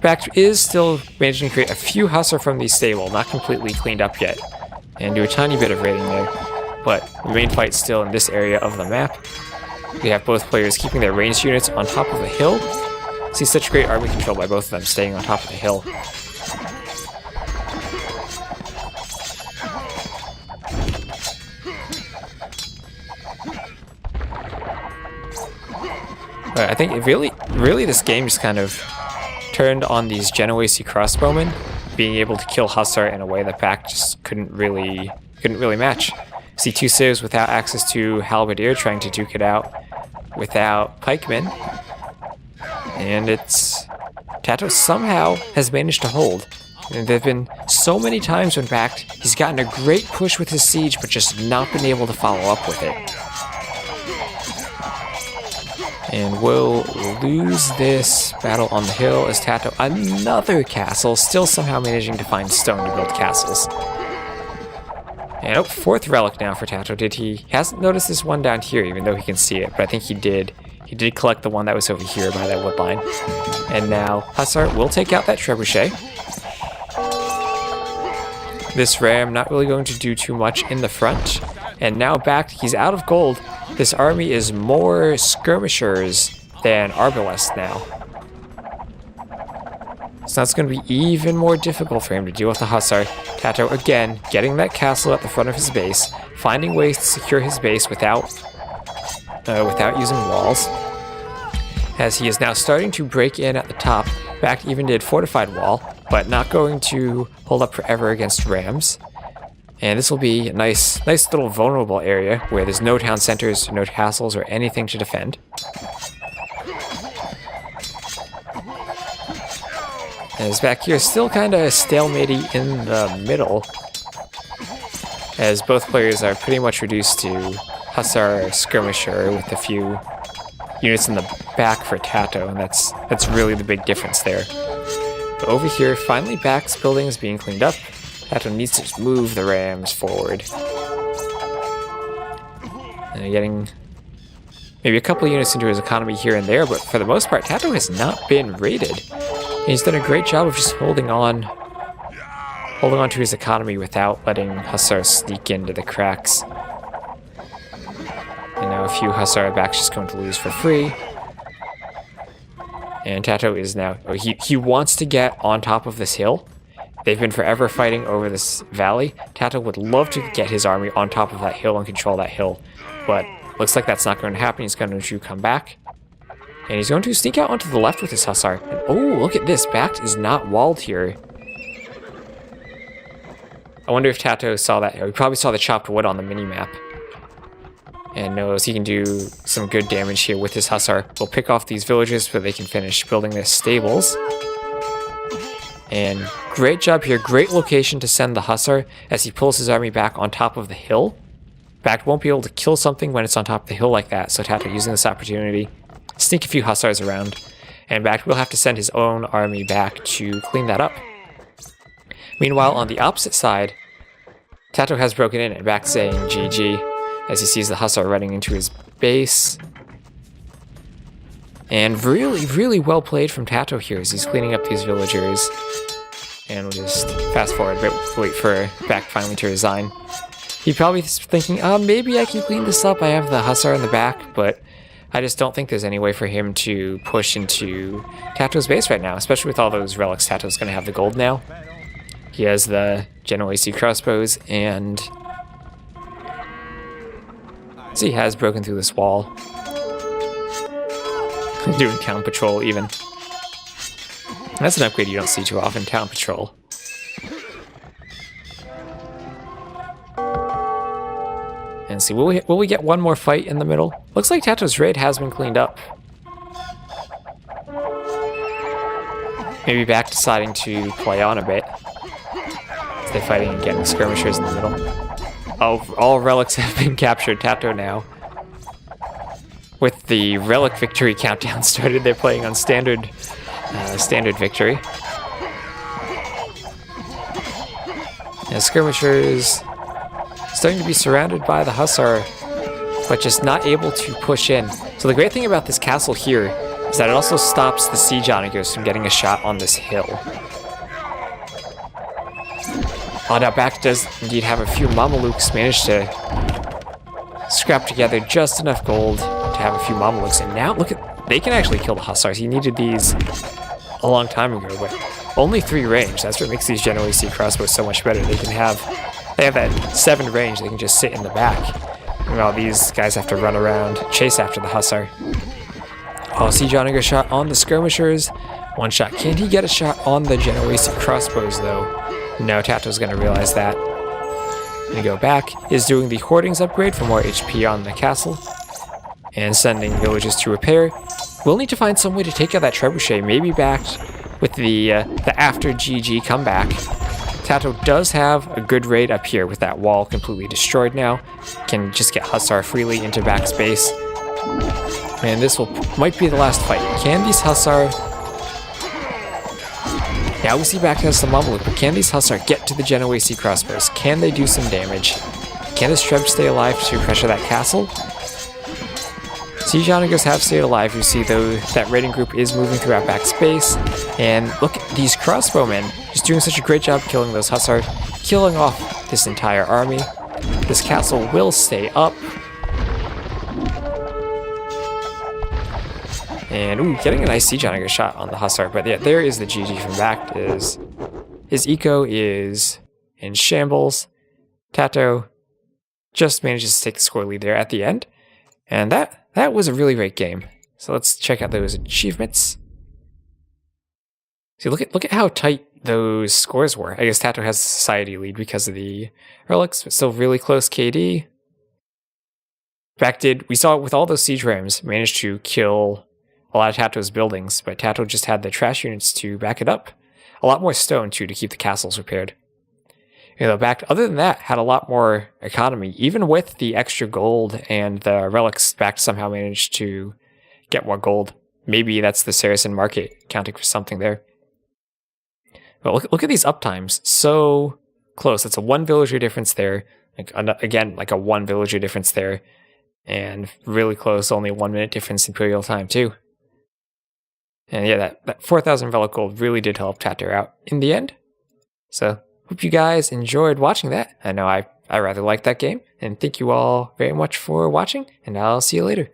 Speaker 1: BacT is still managing to create a few Hussar from the stable, not completely cleaned up yet, and do a tiny bit of raiding there. But the main fight's still in this area of the map. We have both players keeping their ranged units on top of the hill. See such great army control by both of them staying on top of the hill. But I think it really this game just kind of turned on these Genoese crossbowmen being able to kill Hussar in a way that BacT just couldn't really match. See two civs without access to halberdier trying to duke it out without pikemen, and TaToH somehow has managed to hold. And there have been so many times when BacT he's gotten a great push with his siege, but just not been able to follow up with it. And we'll lose this battle on the hill as TaToH, another castle, still somehow managing to find stone to build castles. And oh, fourth relic now for TaToH. He hasn't noticed this one down here, even though he can see it, but I think he did He did collect the one that was over here by that wood line. And now Hussar will take out that trebuchet. This ram not really going to do too much in the front. And now BacT, he's out of gold. This army is more skirmishers than arbalists now. So that's going to be even more difficult for him to deal with the Hussar. TaToH again getting that castle at the front of his base, finding ways to secure his base without using walls. As he is now starting to break in at the top. BacT even did fortified wall, but not going to hold up forever against rams. And this will be a nice little vulnerable area where there's no town centers, no castles, or anything to defend. As back here, still kind of stalematy in the middle, as both players are pretty much reduced to Hussar Skirmisher with a few units in the back for TaToH, and that's really the big difference there. But over here, finally BacT's building is being cleaned up. TaToH needs to just move the rams forward. And getting maybe a couple units into his economy here and there, but for the most part, TaToH has not been raided. And he's done a great job of just holding on to his economy without letting Hussar sneak into the cracks. And now a few Hussar BacT's just going to lose for free. And TaToH is now... Oh, he wants to get on top of this hill. They've been forever fighting over this valley. TaToH would love to get his army on top of that hill and control that hill. But looks like that's not going to happen. He's going to come back. And he's going to sneak out onto the left with his Hussar. And, oh, look at this. BacT is not walled here. I wonder if TaToH saw that. He probably saw the chopped wood on the mini-map. And knows he can do some good damage here with his Hussar. We'll pick off these villagers so they can finish building their stables. And great job here. Great location to send the Hussar as he pulls his army back on top of the hill. BacT won't be able to kill something when it's on top of the hill like that. So TaToH using this opportunity. Sneak a few Hussars around. And BacT will have to send his own army back to clean that up. Meanwhile, on the opposite side, TaToH has broken in and BacT's saying GG. As he sees the Hussar running into his base. And really well played from TaToH here as he's cleaning up these villagers. And we'll just fast forward, but wait for BacT finally to resign. He probably is thinking, maybe I can clean this up. I have the Hussar in the back, but I just don't think there's any way for him to push into TaToH's base right now, especially with all those relics. TaToH's going to have the gold now. He has the General AC crossbows, and... So he has broken through this wall. Doing town patrol even. That's an upgrade you don't see too often, town patrol. And see, will we get one more fight in the middle? Looks like TaToH's raid has been cleaned up. Maybe BacT deciding to play on a bit. They're fighting and getting skirmishers in the middle. Oh, all relics have been captured. TaToH now. With the relic victory countdown started, they're playing on standard victory. And skirmishers starting to be surrounded by the Hussar, but just not able to push in. So the great thing about this castle here is that it also stops the siege onagers from getting a shot on this hill. Oh, now BacT does indeed have a few Mamelukes managed to scrap together just enough gold to have a few Mamelukes. And now, look at, they can actually kill the Hussars. He needed these a long time ago, but only 3 range. That's what makes these General AC crossbows so much better. They have that 7 range. They can just sit in the back. While these guys have to run around, chase after the Hussar. Oh, Siege Onager shot on the skirmishers. 1 shot. Can he get a shot on the General AC crossbows, though? No, TaToH's going to realize that. Going to go back. Is doing the Hoardings upgrade for more HP on the castle. And sending villagers to repair. We'll need to find some way to take out that trebuchet. Maybe BacT with the after GG comeback. TaToH does have a good raid up here with that wall completely destroyed now. Can just get Hussar freely into BacT's base. And this might be the last fight. Can these Hussar... Now we see BacT has some Mameluke, but can these Hussar get to the General AC crossbows? Can they do some damage? Can this Treb stay alive to pressure that castle? Siege Onagers have stayed alive. You see though that raiding group is moving throughout backspace. And look at these crossbowmen just doing such a great job killing those hussars, killing off this entire army. This castle will stay up. And ooh, getting a nice Siege Onager shot on the hussar. But yeah, there is the GG from BacT. His eco is in shambles. TaToH just manages to take the score lead there at the end. And that was a really great game. So let's check out those achievements. See, look at how tight those scores were. I guess TaToH has the society lead because of the relics, but still really close KD. BacT, we saw with all those siege rams, managed to kill a lot of TaToH's buildings, but TaToH just had the trash units to back it up. A lot more stone, too, to keep the castles repaired. You know, BacT, other than that, had a lot more economy. Even with the extra gold and the relics, BacT somehow managed to get more gold. Maybe that's the Saracen market counting for something there. But look at these uptimes. So close. That's a 1 villager difference there. Again, like a 1 villager difference there. And really close, only a 1 minute difference in imperial time, too. And yeah, that 4,000 relic gold really did help TaToH out in the end. So, hope you guys enjoyed watching that. I know I rather liked that game. And thank you all very much for watching, and I'll see you later.